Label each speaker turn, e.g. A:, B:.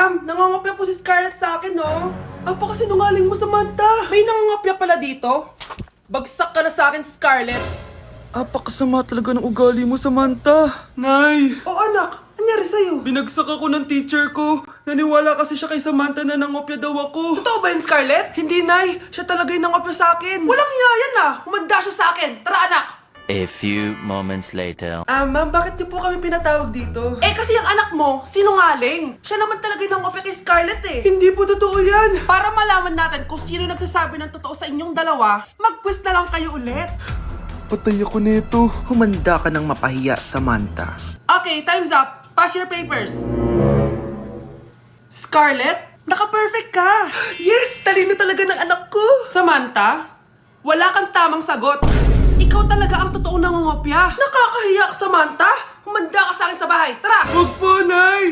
A: Ma'am, nangangopya po si Scarlett sa akin, no? Apakasinungaling mo, Samantha. May nangangopya pala dito? Bagsak ka na sa akin, Scarlett.
B: Apakasama talaga ng ugali mo, Samantha.
A: Nay! O anak, anyari sa'yo?
B: Binagsak ako ng teacher ko. Naniwala kasi siya kay Samantha na nangopya daw ako.
A: Totoo ba yun, Scarlett?
B: Hindi, Nay. Siya talaga yung nangopya sa akin.
A: Walang iya yan ah! Humanda siya sa akin! Tara, anak!
C: A few moments later.
B: Ma'am, bakit niyo po kami pinatawag dito?
A: Eh kasi ang anak mo, sinungaling. Siya naman talaga yung nangopya kay Scarlett eh.
B: Hindi po totoo yan.
A: Para malaman natin kung sino nagsasabi ng totoo sa inyong dalawa, mag-quiz na lang kayo ulit.
B: Patay ako nito. Humanda ka ng mapahiya, Samantha.
A: Okay, time's up. Pass your papers. Scarlett, naka-perfect ka.
B: Yes! Talino talaga ng anak ko.
A: Samantha, wala kang tamang sagot. Ikaw talaga ang totoong nangungopya. Nakakahiya ka, Samantha. Humanda ka sa akin sa bahay. Tara!
B: Huwag po, Nay.